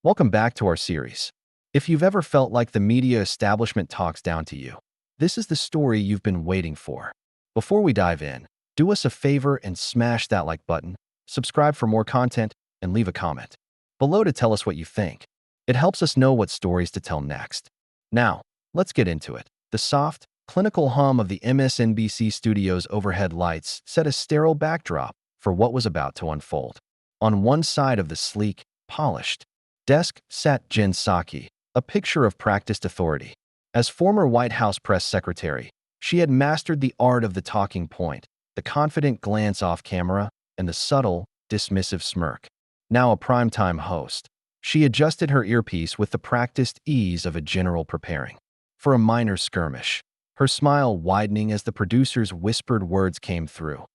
Welcome back to our series. If you've ever felt like the media establishment talks down to you, this is the story you've been waiting for. Before we dive in, do us a favor and smash that like button, subscribe for more content, and leave a comment below to tell us what you think. It helps us know what stories to tell next. Now, let's get into it. The soft, clinical hum of the MSNBC studio's overhead lights set a sterile backdrop for what was about to unfold. On one side of the sleek, polished desk sat Jen Psaki, a picture of practiced authority. As former White House press secretary, she had mastered the art of the talking point, the confident glance off camera, and the subtle, dismissive smirk. Now a primetime host, she adjusted her earpiece with the practiced ease of a general preparing for a minor skirmish, her smile widening as the producer's whispered words came through.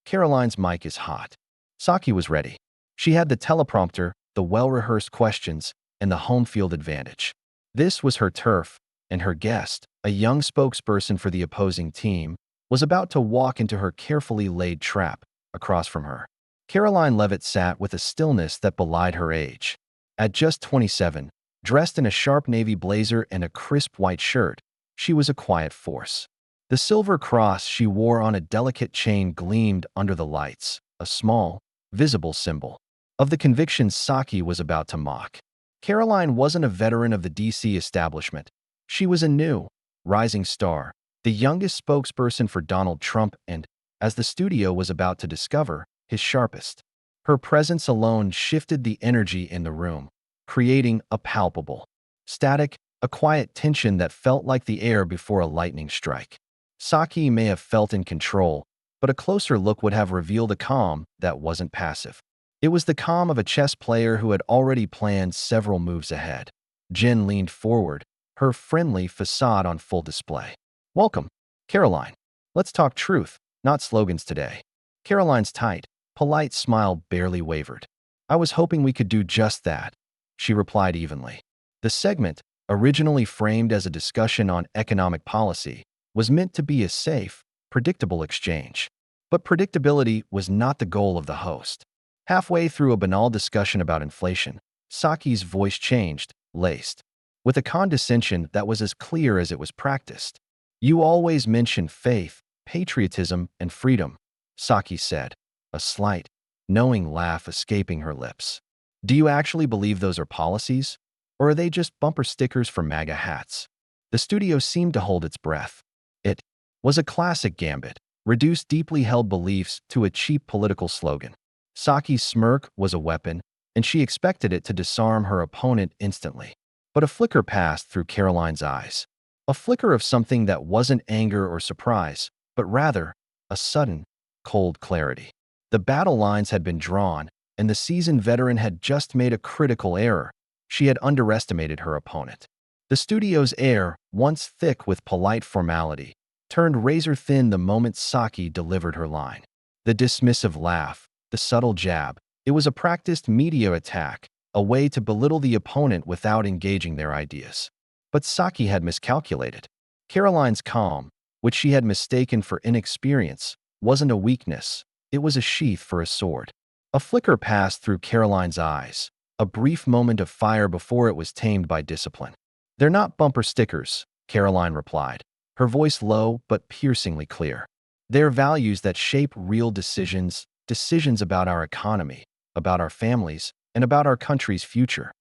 Karoline's mic is hot. Psaki was ready. She had the teleprompter, the well-rehearsed questions, and the home field advantage. This was her turf, and her guest, a young spokesperson for the opposing team, was about to walk into her carefully laid trap across from her. Karoline Leavitt sat with a stillness that belied her age. At just 27, dressed in a sharp navy blazer and a crisp white shirt, she was a quiet force. The silver cross she wore on a delicate chain gleamed under the lights, a small, visible symbol of the conviction Psaki was about to mock. Karoline wasn't a veteran of the DC establishment. She was a new, rising star, the youngest spokesperson for Donald Trump and, as the studio was about to discover, his sharpest. Her presence alone shifted the energy in the room, creating a palpable static, a quiet tension that felt like the air before a lightning strike. Psaki may have felt in control, but a closer look would have revealed a calm that wasn't passive. It was the calm of a chess player who had already planned several moves ahead. Jen leaned forward, her friendly facade on full display. "Welcome, Karoline. Let's talk truth, not slogans today." Karoline's tight, polite smile barely wavered. "I was hoping we could do just that," she replied evenly. The segment, originally framed as a discussion on economic policy, was meant to be a safe, predictable exchange. But predictability was not the goal of the host. Halfway through a banal discussion about inflation, Psaki's voice changed, laced with a condescension that was as clear as it was practiced. "You always mention faith, patriotism, and freedom," Psaki said, a slight, knowing laugh escaping her lips. "Do you actually believe those are policies? Or are they just bumper stickers for MAGA hats?" The studio seemed to hold its breath. It was a classic gambit, reduce deeply held beliefs to a cheap political slogan. Psaki's smirk was a weapon, and she expected it to disarm her opponent instantly. But a flicker passed through Karoline's eyes. A flicker of something that wasn't anger or surprise, but rather a sudden, cold clarity. The battle lines had been drawn, and the seasoned veteran had just made a critical error. She had underestimated her opponent. The studio's air, once thick with polite formality, turned razor-thin the moment Psaki delivered her line. The dismissive laugh, the subtle jab, it was a practiced media attack, a way to belittle the opponent without engaging their ideas. But Psaki had miscalculated. Karoline's calm, which she had mistaken for inexperience, wasn't a weakness, it was a sheath for a sword. A flicker passed through Karoline's eyes, a brief moment of fire before it was tamed by discipline. "They're not bumper stickers," Karoline replied, her voice low but piercingly clear. "They're values that shape real decisions about our economy, about our families, and about our country's future."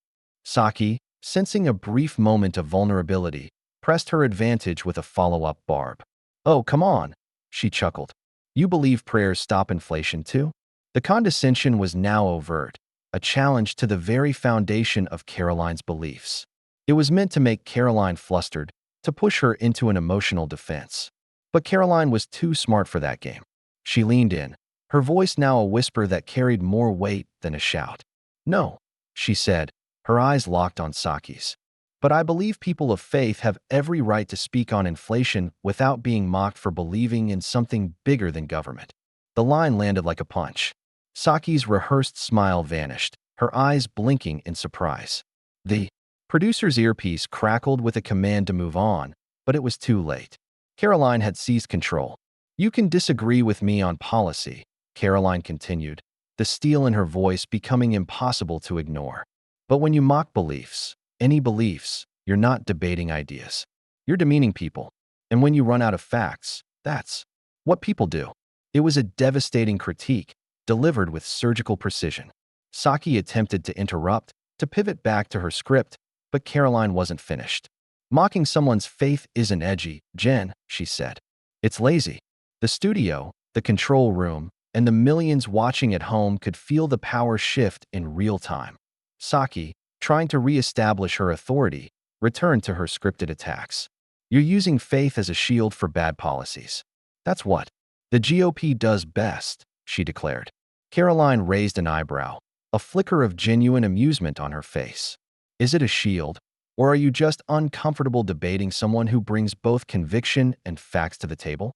Psaki, sensing a brief moment of vulnerability, pressed her advantage with a follow-up barb. "Oh, come on," she chuckled. "You believe prayers stop inflation too?" The condescension was now overt, a challenge to the very foundation of Karoline's beliefs. It was meant to make Karoline flustered, to push her into an emotional defense. But Karoline was too smart for that game. She leaned in, her voice now a whisper that carried more weight than a shout. "No," she said, her eyes locked on Psaki's. "But I believe people of faith have every right to speak on inflation without being mocked for believing in something bigger than government." The line landed like a punch. Psaki's rehearsed smile vanished, her eyes blinking in surprise. The producer's earpiece crackled with a command to move on, but it was too late. Karoline had seized control. "You can disagree with me on policy," Karoline continued, the steel in her voice becoming impossible to ignore. But when you mock beliefs, any beliefs, you're not debating ideas. You're demeaning people. And when you run out of facts, that's what people do. It was a devastating critique, delivered with surgical precision. Psaki attempted to interrupt, to pivot back to her script, but Karoline wasn't finished. Mocking someone's faith isn't edgy, Jen, she said. It's lazy. The studio, the control room, and the millions watching at home could feel the power shift in real time. Psaki, trying to reestablish her authority, returned to her scripted attacks. You're using faith as a shield for bad policies. That's what the GOP does best, she declared. Karoline raised an eyebrow, a flicker of genuine amusement on her face. Is it a shield, or are you just uncomfortable debating someone who brings both conviction and facts to the table?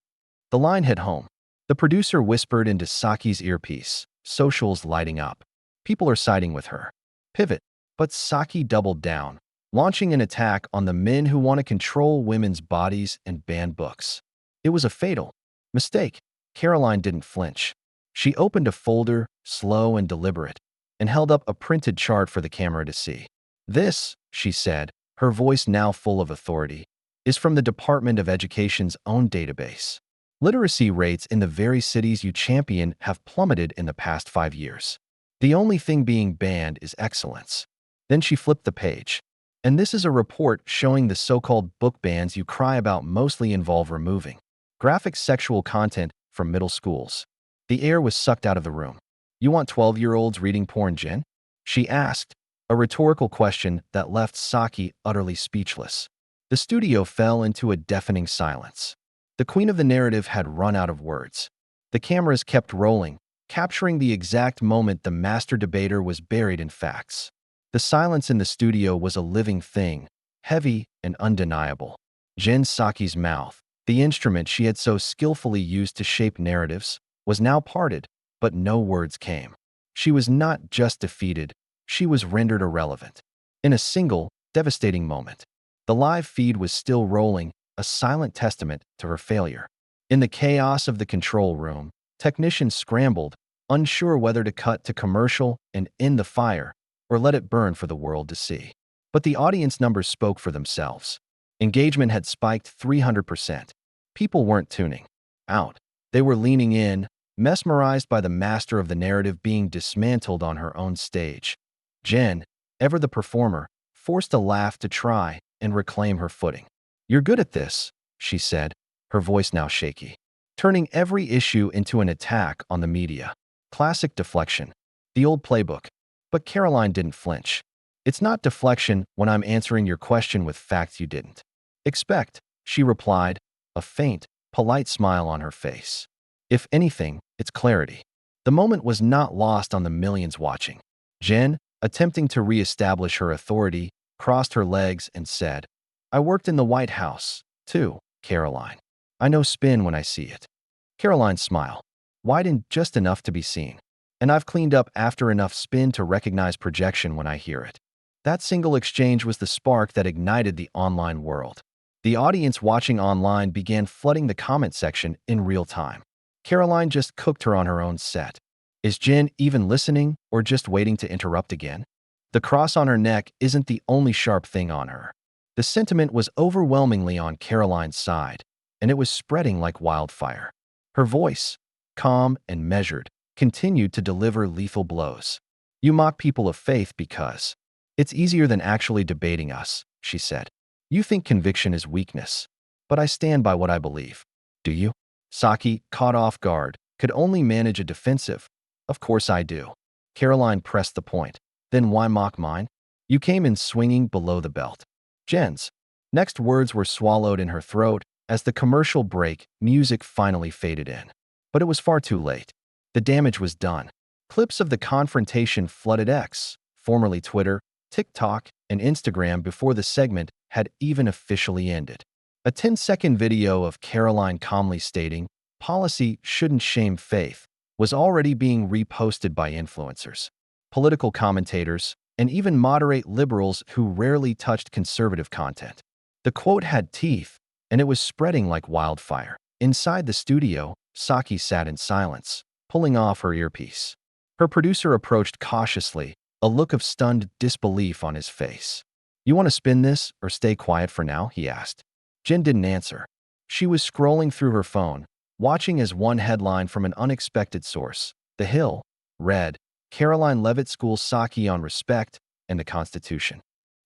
The line hit home. The producer whispered into Psaki's earpiece, socials lighting up. People are siding with her. Pivot. But Psaki doubled down, launching an attack on the men who want to control women's bodies and ban books. It was a fatal mistake. Karoline didn't flinch. She opened a folder, slow and deliberate, and held up a printed chart for the camera to see. This, she said, her voice now full of authority, is from the Department of Education's own database. Literacy rates in the very cities you champion have plummeted in the past 5 years. The only thing being banned is excellence. Then she flipped the page. And this is a report showing the so-called book bans you cry about mostly involve removing graphic sexual content from middle schools. The air was sucked out of the room. You want 12-year-olds reading porn, Jen? She asked, a rhetorical question that left Psaki utterly speechless. The studio fell into a deafening silence. The queen of the narrative had run out of words. The cameras kept rolling, capturing the exact moment the master debater was buried in facts. The silence in the studio was a living thing, heavy and undeniable. Jen Psaki's mouth, the instrument she had so skillfully used to shape narratives, was now parted, but no words came. She was not just defeated, she was rendered irrelevant. In a single, devastating moment. The live feed was still rolling, a silent testament to her failure. In the chaos of the control room, technicians scrambled, unsure whether to cut to commercial and end the fire, or let it burn for the world to see. But the audience numbers spoke for themselves. Engagement had spiked 300%. People weren't tuning out. They were leaning in, mesmerized by the master of the narrative being dismantled on her own stage. Jen, ever the performer, forced a laugh to try and reclaim her footing. You're good at this, she said, her voice now shaky, turning every issue into an attack on the media. Classic deflection. The old playbook. But Karoline didn't flinch. It's not deflection when I'm answering your question with facts you didn't expect, she replied, a faint, polite smile on her face. If anything, it's clarity. The moment was not lost on the millions watching. Jen, attempting to reestablish her authority, crossed her legs and said, I worked in the White House, too, Karoline. I know spin when I see it. Karoline's smile widened just enough to be seen. And I've cleaned up after enough spin to recognize projection when I hear it. That single exchange was the spark that ignited the online world. The audience watching online began flooding the comment section in real time. Karoline just cooked her on her own set. Is Jen even listening or just waiting to interrupt again? The cross on her neck isn't the only sharp thing on her. The sentiment was overwhelmingly on Karoline's side, and it was spreading like wildfire. Her voice, calm and measured, continued to deliver lethal blows. You mock people of faith because it's easier than actually debating us, she said. You think conviction is weakness, but I stand by what I believe. Do you? Psaki, caught off guard, could only manage a defensive. Of course I do. Karoline pressed the point. Then why mock mine? You came in swinging below the belt. Jen's next words were swallowed in her throat as the commercial break music finally faded in. But it was far too late. The damage was done. Clips of the confrontation flooded X, formerly Twitter, TikTok, and Instagram before the segment had even officially ended. A 10-second video of Karoline calmly stating, policy shouldn't shame faith, was already being reposted by influencers, political commentators, and even moderate liberals who rarely touched conservative content. The quote had teeth, and it was spreading like wildfire. Inside the studio, Psaki sat in silence, pulling off her earpiece. Her producer approached cautiously, a look of stunned disbelief on his face. "You want to spin this or stay quiet for now?" he asked. Jen didn't answer. She was scrolling through her phone, watching as one headline from an unexpected source, The Hill, read, Karoline Leavitt schools Psaki on respect and the Constitution.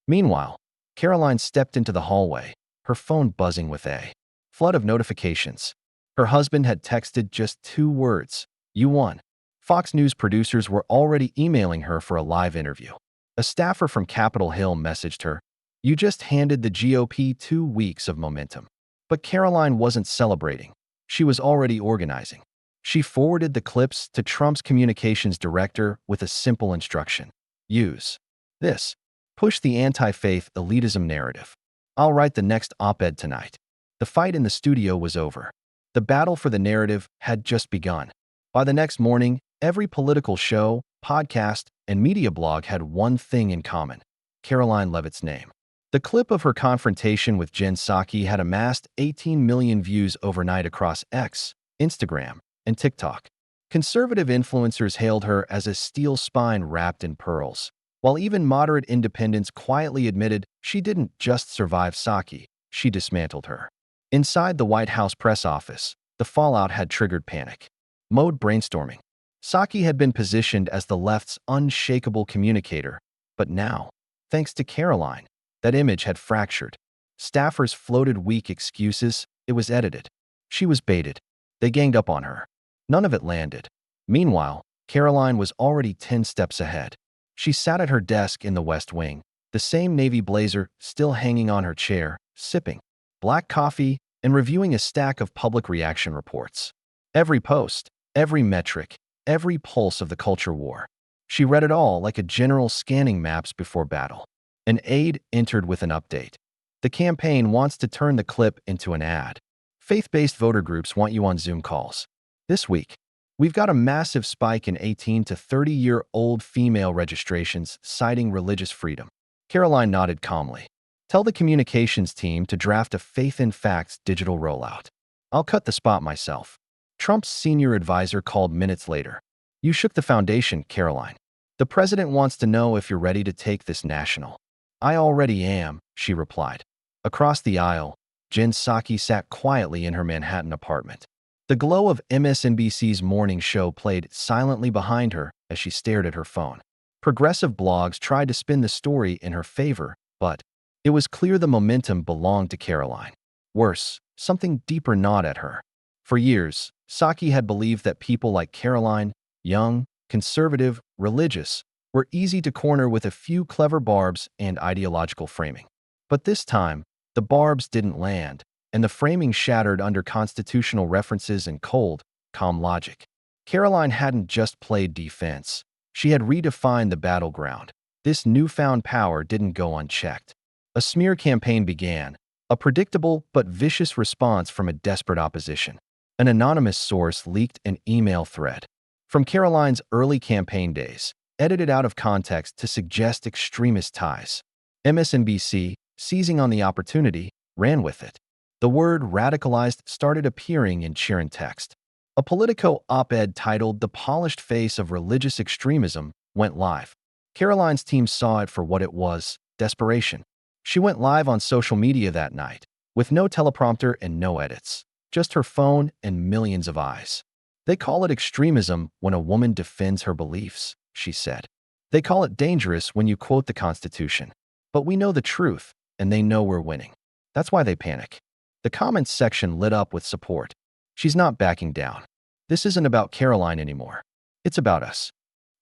Meanwhile, Karoline stepped into the hallway, her phone buzzing with a flood of notifications. Her husband had texted just 2 words, "You won." Fox News producers were already emailing her for a live interview. A staffer from Capitol Hill messaged her, "You just handed the GOP 2 weeks of momentum." But Karoline wasn't celebrating. She was already organizing. She forwarded the clips to Trump's communications director with a simple instruction. Use this. Push the anti-faith elitism narrative. I'll write the next op-ed tonight. The fight in the studio was over. The battle for the narrative had just begun. By the next morning, every political show, podcast, and media blog had one thing in common: Karoline Leavitt's name. The clip of her confrontation with Jen Psaki had amassed 18 million views overnight across X, Instagram, and TikTok. Conservative influencers hailed her as a steel spine wrapped in pearls, while even moderate independents quietly admitted she didn't just survive Psaki, she dismantled her. Inside the White House press office, the fallout had triggered panic mode brainstorming. Psaki had been positioned as the left's unshakable communicator, but now, thanks to Karoline, that image had fractured. Staffers floated weak excuses. It was edited. She was baited. They ganged up on her. None of it landed. Meanwhile, Karoline was already 10 steps ahead. She sat at her desk in the West Wing, the same navy blazer still hanging on her chair, sipping black coffee and reviewing a stack of public reaction reports. Every post, every metric, every pulse of the culture war. She read it all like a general scanning maps before battle. An aide entered with an update. The campaign wants to turn the clip into an ad. Faith-based voter groups want you on Zoom calls. This week, we've got a massive spike in 18 to 30-year-old female registrations citing religious freedom. Karoline nodded calmly. Tell the communications team to draft a Faith in Facts digital rollout. I'll cut the spot myself. Trump's senior advisor called minutes later. You shook the foundation, Karoline. The president wants to know if you're ready to take this national. I already am, she replied. Across the aisle, Jen Psaki sat quietly in her Manhattan apartment. The glow of MSNBC's morning show played silently behind her as she stared at her phone. Progressive blogs tried to spin the story in her favor, but it was clear the momentum belonged to Karoline. Worse, something deeper gnawed at her. For years, Psaki had believed that people like Karoline, young, conservative, religious, were easy to corner with a few clever barbs and ideological framing. But this time, the barbs didn't land, and the framing shattered under constitutional references and cold, calm logic. Karoline hadn't just played defense. She had redefined the battleground. This newfound power didn't go unchecked. A smear campaign began, a predictable but vicious response from a desperate opposition. An anonymous source leaked an email thread from Karoline's early campaign days, edited out of context to suggest extremist ties. MSNBC, seizing on the opportunity, ran with it. The word radicalized started appearing in cheering text. A Politico op-ed titled "The Polished Face of Religious Extremism" went live. Karoline's team saw it for what it was: desperation. She went live on social media that night, with no teleprompter and no edits, just her phone and millions of eyes. They call it extremism when a woman defends her beliefs, she said. They call it dangerous when you quote the Constitution. But we know the truth, and they know we're winning. That's why they panic. The comments section lit up with support. She's not backing down. This isn't about Karoline anymore. It's about us.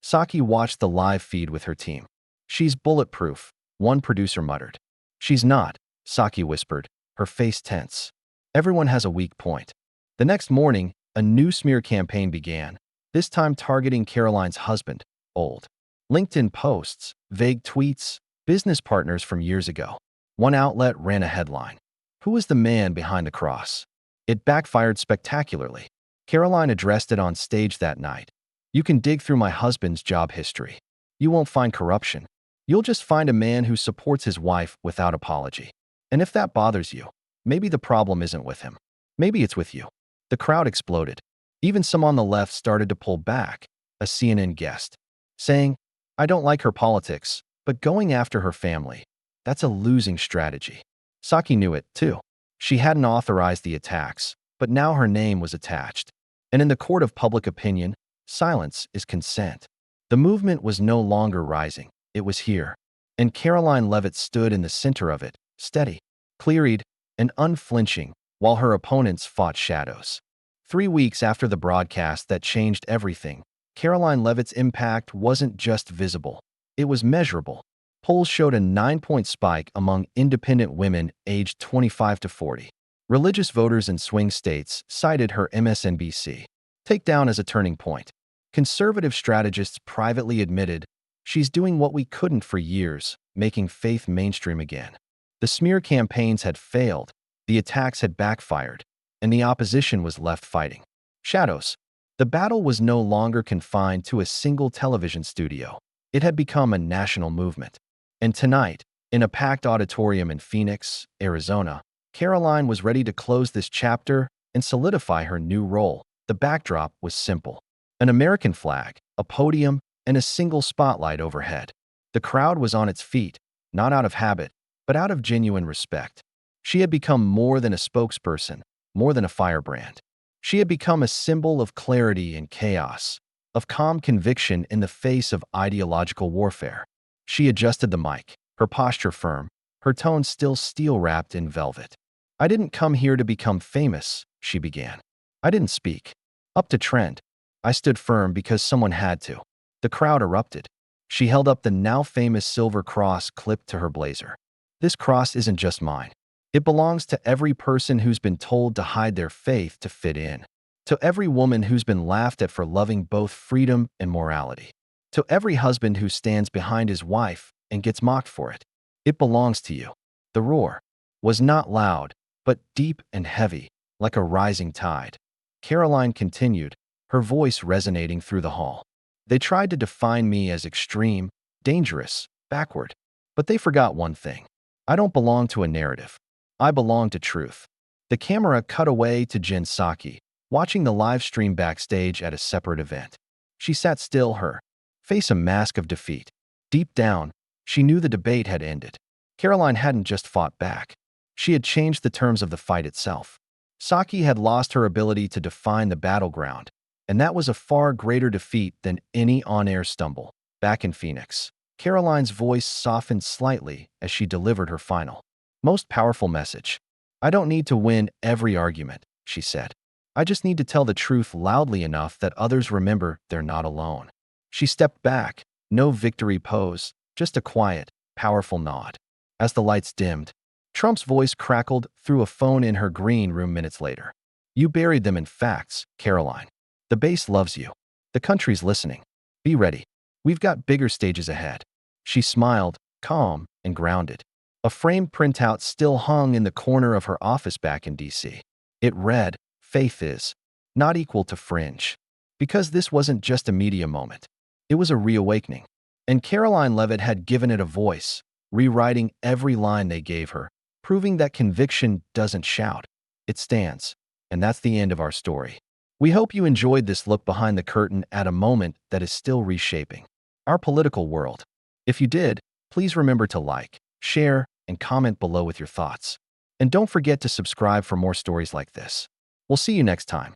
Psaki watched the live feed with her team. She's bulletproof, one producer muttered. She's not, Psaki whispered, her face tense. Everyone has a weak point. The next morning, a new smear campaign began, this time targeting Karoline's husband, old LinkedIn posts, vague tweets, business partners from years ago. One outlet ran a headline: "Who is the man behind the cross?" It backfired spectacularly. Karoline addressed it on stage that night. You can dig through my husband's job history. You won't find corruption. You'll just find a man who supports his wife without apology. And if that bothers you, maybe the problem isn't with him. Maybe it's with you. The crowd exploded. Even some on the left started to pull back, a CNN guest saying, I don't like her politics, but going after her family, that's a losing strategy. Psaki knew it, too. She hadn't authorized the attacks, but now her name was attached. And in the court of public opinion, silence is consent. The movement was no longer rising. It was here. And Karoline Leavitt stood in the center of it, steady, clear-eyed, and unflinching, while her opponents fought shadows. 3 weeks after the broadcast that changed everything, Karoline Leavitt's impact wasn't just visible. It was measurable. Polls showed a 9-point spike among independent women aged 25 to 40. Religious voters in swing states cited her MSNBC takedown as a turning point. Conservative strategists privately admitted, she's doing what we couldn't for years, making faith mainstream again. The smear campaigns had failed, the attacks had backfired, and the opposition was left fighting shadows. The battle was no longer confined to a single television studio. It had become a national movement. And tonight, in a packed auditorium in Phoenix, Arizona, Karoline was ready to close this chapter and solidify her new role. The backdrop was simple: an American flag, a podium, and a single spotlight overhead. The crowd was on its feet, not out of habit, but out of genuine respect. She had become more than a spokesperson, more than a firebrand. She had become a symbol of clarity in chaos, of calm conviction in the face of ideological warfare. She adjusted the mic, her posture firm, her tone still steel-wrapped in velvet. "I didn't come here to become famous," she began. "I didn't speak up to trend. I stood firm because someone had to." The crowd erupted. She held up the now-famous silver cross clipped to her blazer. "This cross isn't just mine. It belongs to every person who's been told to hide their faith to fit in. To every woman who's been laughed at for loving both freedom and morality. To every husband who stands behind his wife and gets mocked for it. It belongs to you." The roar was not loud, but deep and heavy, like a rising tide. Karoline continued, her voice resonating through the hall. "They tried to define me as extreme, dangerous, backward. But they forgot one thing. I don't belong to a narrative. I belong to truth." The camera cut away to Jen Psaki, watching the live stream backstage at a separate event. She sat still, her face a mask of defeat. Deep down, she knew the debate had ended. Karoline hadn't just fought back. She had changed the terms of the fight itself. Psaki had lost her ability to define the battleground, and that was a far greater defeat than any on-air stumble. Back in Phoenix, Karoline's voice softened slightly as she delivered her final, most powerful message. "I don't need to win every argument," she said. "I just need to tell the truth loudly enough that others remember they're not alone." She stepped back, no victory pose, just a quiet, powerful nod. As the lights dimmed, Trump's voice crackled through a phone in her green room minutes later. "You buried them in facts, Karoline. The base loves you. The country's listening. Be ready. We've got bigger stages ahead." She smiled, calm and grounded. A framed printout still hung in the corner of her office back in D.C. It read, "Faith is not equal to fringe." Because this wasn't just a media moment. It was a reawakening. And Karoline Leavitt had given it a voice, rewriting every line they gave her, proving that conviction doesn't shout. It stands. And that's the end of our story. We hope you enjoyed this look behind the curtain at a moment that is still reshaping our political world. If you did, please remember to like, share, and comment below with your thoughts. And don't forget to subscribe for more stories like this. We'll see you next time.